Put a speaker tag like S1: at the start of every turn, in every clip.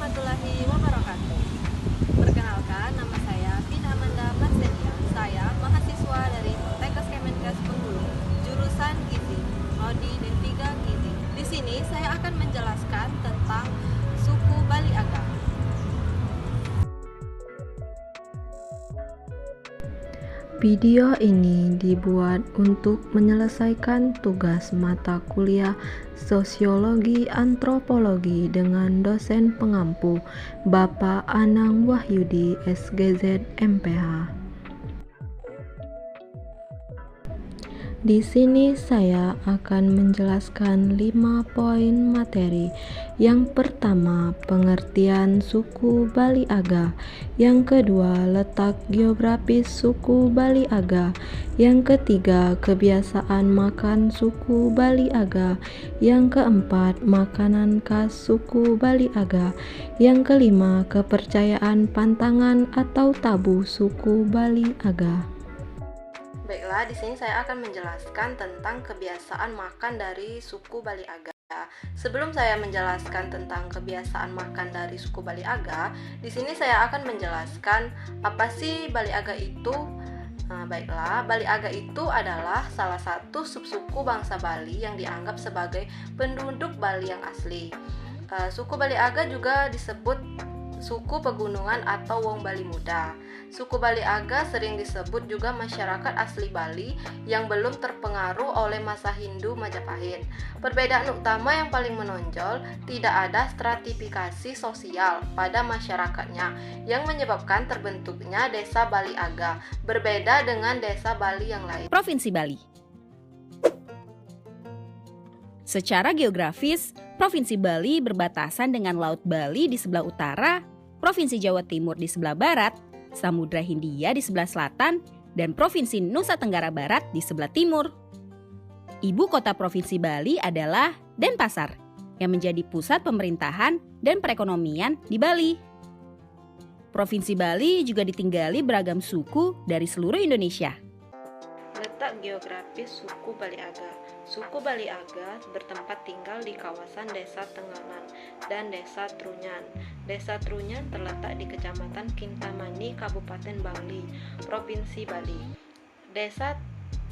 S1: warahmatullahi wabarakatuh. Perkenalkan, nama saya Vina Amanda Marsenia. Saya mahasiswa dari Tekes Kemenkes Bengkulu, jurusan Gizi, Prodi D3 Gizi. Di sini saya akan menjelaskan tentang suku Bali Aga.
S2: Video ini dibuat untuk menyelesaikan tugas mata kuliah Sosiologi Antropologi dengan dosen pengampu Bapak Anang Wahyudi SGZ MPH. Di sini saya akan menjelaskan 5 poin materi. Yang pertama, pengertian suku Bali Aga. Yang kedua, letak geografis suku Bali Aga. Yang ketiga, kebiasaan makan suku Bali Aga. Yang keempat, makanan khas suku Bali Aga. Yang kelima, kepercayaan pantangan atau tabu suku Bali Aga.
S1: Baiklah, di sini saya akan menjelaskan tentang kebiasaan makan dari suku Bali Aga. Sebelum saya menjelaskan tentang kebiasaan makan dari suku Bali Aga, di sini saya akan menjelaskan apa sih Bali Aga itu. Baiklah, Bali Aga itu adalah salah satu subsuku bangsa Bali yang dianggap sebagai penduduk Bali yang asli. Suku Bali Aga juga disebut suku pegunungan atau Wong Bali Muda. Suku Bali Aga sering disebut juga masyarakat asli Bali yang belum terpengaruh oleh masa Hindu Majapahit. Perbedaan utama yang paling menonjol, tidak ada stratifikasi sosial pada masyarakatnya yang menyebabkan terbentuknya desa Bali Aga, berbeda dengan desa Bali yang lain.
S3: Provinsi Bali. Secara geografis, Provinsi Bali berbatasan dengan Laut Bali di sebelah utara, Provinsi Jawa Timur di sebelah barat, Samudra Hindia di sebelah selatan, dan Provinsi Nusa Tenggara Barat di sebelah timur. Ibu kota Provinsi Bali adalah Denpasar, yang menjadi pusat pemerintahan dan perekonomian di Bali. Provinsi Bali juga ditinggali beragam suku dari seluruh Indonesia.
S1: Letak geografis suku Bali Aga. Suku Bali Aga bertempat tinggal di kawasan Desa Tenganan dan Desa Trunyan. Desa Trunyan terletak di Kecamatan Kintamani, Kabupaten Bangli, Provinsi Bali. Desa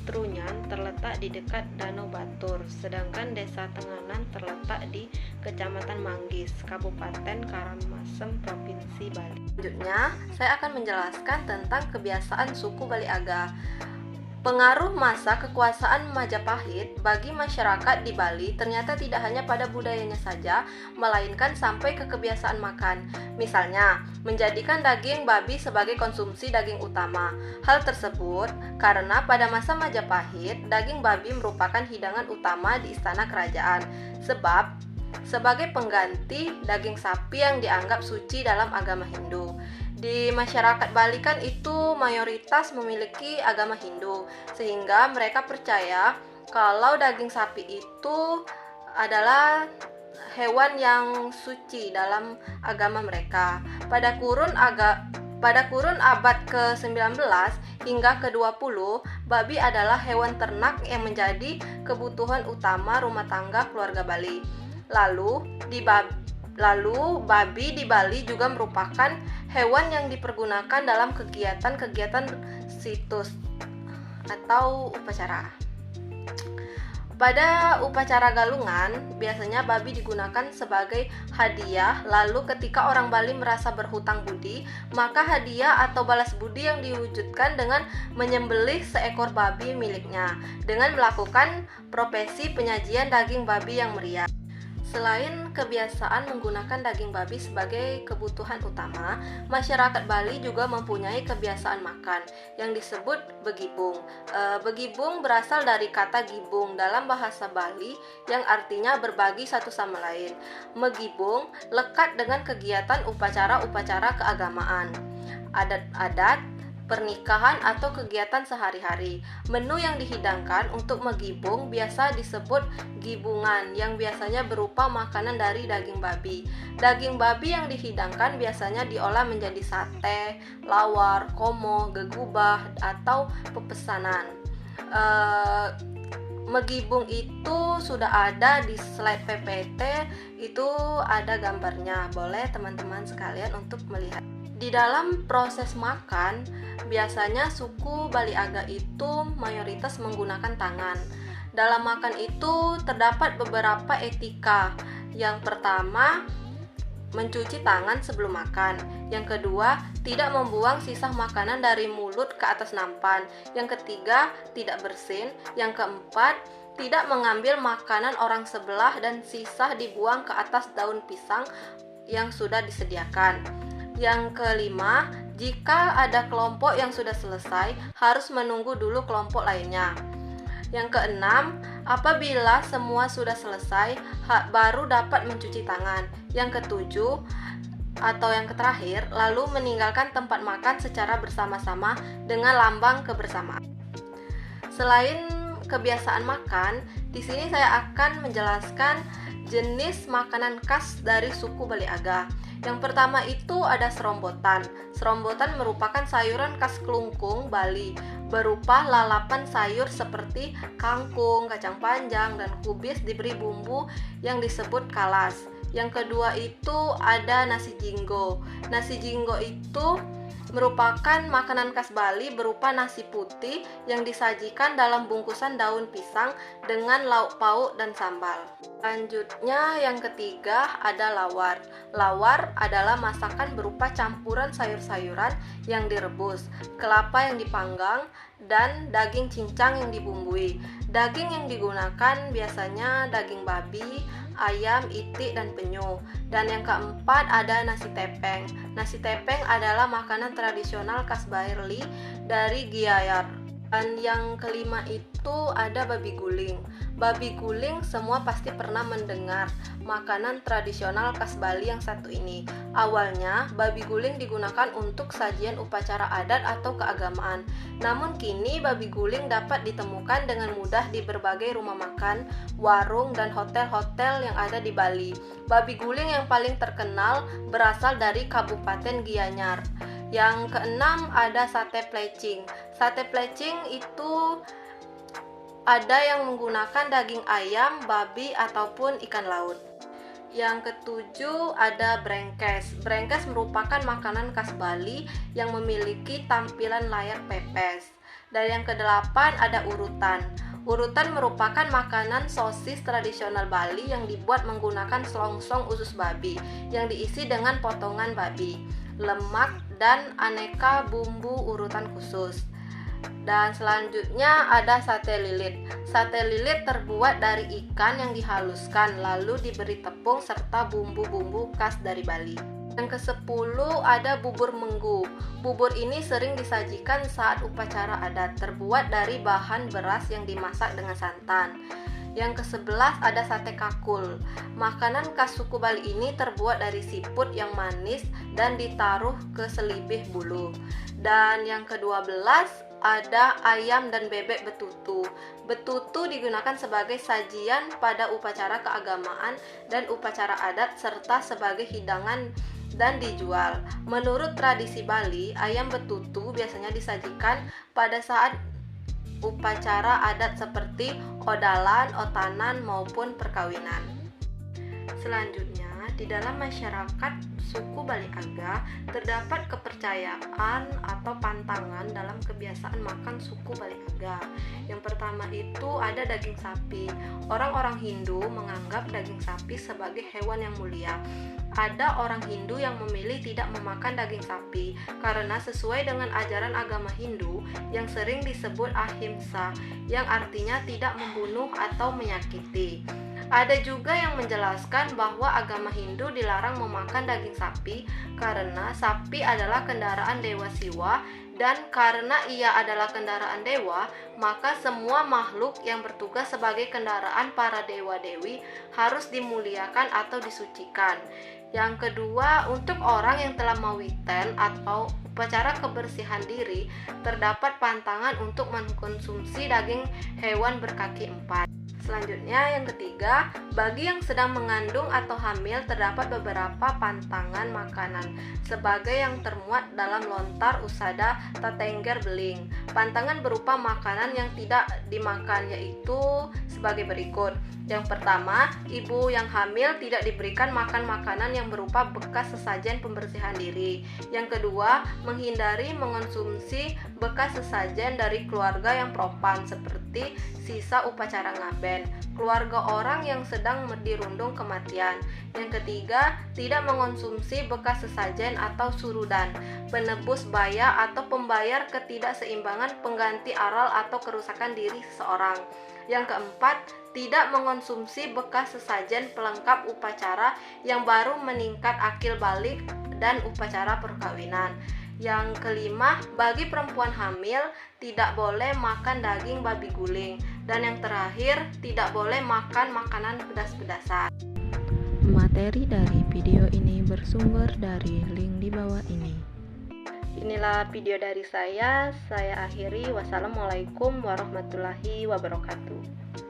S1: Trunyan terletak di dekat Danau Batur, sedangkan Desa Tenganan terletak di Kecamatan Manggis, Kabupaten Karangasem, Provinsi Bali. Selanjutnya, saya akan menjelaskan tentang kebiasaan suku Bali Aga. Pengaruh masa kekuasaan Majapahit bagi masyarakat di Bali ternyata tidak hanya pada budayanya saja, melainkan sampai ke kebiasaan makan. Misalnya, menjadikan daging babi sebagai konsumsi daging utama. Hal tersebut karena pada masa Majapahit, daging babi merupakan hidangan utama di istana kerajaan, sebab sebagai pengganti daging sapi yang dianggap suci dalam agama Hindu. Di masyarakat Bali kan itu mayoritas memiliki agama Hindu, sehingga mereka percaya kalau daging sapi itu adalah hewan yang suci dalam agama mereka. Pada kurun abad ke-19 hingga ke-20, babi adalah hewan ternak yang menjadi kebutuhan utama rumah tangga keluarga Bali. Lalu babi di Bali juga merupakan hewan yang dipergunakan dalam kegiatan-kegiatan situs atau upacara. Pada upacara galungan, biasanya babi digunakan sebagai hadiah. Lalu ketika orang Bali merasa berhutang budi, maka hadiah atau balas budi yang diwujudkan dengan menyembelih seekor babi miliknya dengan melakukan prosesi penyajian daging babi yang meriah. Selain kebiasaan menggunakan daging babi sebagai kebutuhan utama, masyarakat Bali juga mempunyai kebiasaan makan yang disebut begibung. Begibung berasal dari kata gibung dalam bahasa Bali yang artinya berbagi satu sama lain. Megibung lekat dengan kegiatan upacara-upacara keagamaan, adat-adat, pernikahan atau kegiatan sehari-hari. Menu yang dihidangkan untuk megibung biasa disebut gibungan, yang biasanya berupa makanan dari daging babi. Daging babi yang dihidangkan biasanya diolah menjadi sate, lawar, komo, gegubah, atau pepesanan. Megibung itu sudah ada di slide PPT, itu ada gambarnya. Boleh teman-teman sekalian untuk melihat. Di dalam proses makan, biasanya suku Bali Aga itu mayoritas menggunakan tangan. Dalam makan itu terdapat beberapa etika. Yang pertama, mencuci tangan sebelum makan. Yang kedua, tidak membuang sisa makanan dari mulut ke atas nampan. Yang ketiga, tidak bersin. Yang keempat, tidak mengambil makanan orang sebelah dan sisa dibuang ke atas daun pisang yang sudah disediakan. Yang kelima, jika ada kelompok yang sudah selesai, harus menunggu dulu kelompok lainnya. Yang keenam, apabila semua sudah selesai, baru dapat mencuci tangan. Yang ketujuh, atau yang terakhir, lalu meninggalkan tempat makan secara bersama-sama dengan lambang kebersamaan. Selain kebiasaan makan, di sini saya akan menjelaskan jenis makanan khas dari suku Bali Aga. Yang pertama itu ada serombotan. Serombotan merupakan sayuran khas Kelungkung, Bali, berupa lalapan sayur seperti kangkung, kacang panjang, dan kubis diberi bumbu yang disebut kalas. Yang kedua itu ada nasi jinggo. Nasi jinggo itu merupakan makanan khas Bali berupa nasi putih yang disajikan dalam bungkusan daun pisang dengan lauk pauk dan sambal. Selanjutnya yang ketiga ada lawar. Lawar adalah masakan berupa campuran sayur-sayuran yang direbus, kelapa yang dipanggang, dan daging cincang yang dibumbui. Daging yang digunakan biasanya daging babi, ayam, itik, dan penyu. Dan yang keempat ada nasi tepeng. Nasi tepeng adalah makanan tradisional khas Bali dari Gianyar. Dan yang kelima itu ada babi guling. Babi guling semua pasti pernah mendengar, makanan tradisional khas Bali yang satu ini. Awalnya babi guling digunakan untuk sajian upacara adat atau keagamaan. Namun kini babi guling dapat ditemukan dengan mudah di berbagai rumah makan, warung, dan hotel-hotel yang ada di Bali. Babi guling yang paling terkenal berasal dari Kabupaten Gianyar. Yang keenam ada sate plecing. Sate plecing itu ada yang menggunakan daging ayam, babi, ataupun ikan laut. Yang ketujuh ada brengkes. Brengkes merupakan makanan khas Bali yang memiliki tampilan layar pepes. Dan yang kedelapan ada urutan. Urutan merupakan makanan sosis tradisional Bali yang dibuat menggunakan selongsong usus babi yang diisi dengan potongan babi, lemak, dan aneka bumbu urutan khusus. Dan selanjutnya ada sate lilit. Sate lilit terbuat dari ikan yang dihaluskan lalu diberi tepung serta bumbu-bumbu khas dari Bali. Yang ke-10 ada bubur menggu. Bubur ini sering disajikan saat upacara adat, terbuat dari bahan beras yang dimasak dengan santan. Yang ke-11 ada sate kakul. Makanan khas suku Bali ini terbuat dari siput yang manis dan ditaruh ke selibih bulu. Dan yang ke-12 ada ayam dan bebek betutu. Betutu digunakan sebagai sajian pada upacara keagamaan dan upacara adat serta sebagai hidangan dan dijual. Menurut tradisi Bali, ayam betutu biasanya disajikan pada saat upacara adat seperti odalan, otanan, maupun perkawinan. Selanjutnya, di dalam masyarakat suku Bali Aga terdapat kepercayaan atau pantangan dalam kebiasaan makan suku Bali Aga. Yang pertama itu ada daging sapi. Orang-orang Hindu menganggap daging sapi sebagai hewan yang mulia. Ada orang Hindu yang memilih tidak memakan daging sapi karena sesuai dengan ajaran agama Hindu yang sering disebut ahimsa, yang artinya tidak membunuh atau menyakiti. Ada juga yang menjelaskan bahwa agama Hindu dilarang memakan daging sapi karena sapi adalah kendaraan Dewa Siwa, dan karena ia adalah kendaraan dewa, maka semua makhluk yang bertugas sebagai kendaraan para dewa-dewi harus dimuliakan atau disucikan. Yang kedua, untuk orang yang telah mawiten atau upacara kebersihan diri, terdapat pantangan untuk mengkonsumsi daging hewan berkaki empat. Selanjutnya, yang ketiga, bagi yang sedang mengandung atau hamil terdapat beberapa pantangan makanan sebagai yang termuat dalam lontar usada Tatengger Beling. Pantangan berupa makanan yang tidak dimakan yaitu sebagai berikut. Yang pertama, ibu yang hamil tidak diberikan makan makanan yang berupa bekas sesajen pembersihan diri. Yang kedua, menghindari mengonsumsi bekas sesajen dari keluarga yang propan seperti sisa upacara ngaben, keluarga orang yang sedang dirundung kematian. Yang ketiga, tidak mengonsumsi bekas sesajen atau surudan, penebus baya atau pembayar ketidakseimbangan pengganti aral atau kerusakan diri seseorang. Yang keempat, tidak mengonsumsi bekas sesajen pelengkap upacara yang baru meningkat akil balik dan upacara perkawinan. Yang kelima, bagi perempuan hamil tidak boleh makan daging babi guling. Dan yang terakhir, tidak boleh makan makanan pedas-pedasan.
S2: Materi dari video ini bersumber dari link di bawah ini.
S1: Inilah video dari saya akhiri. Wassalamualaikum warahmatullahi wabarakatuh.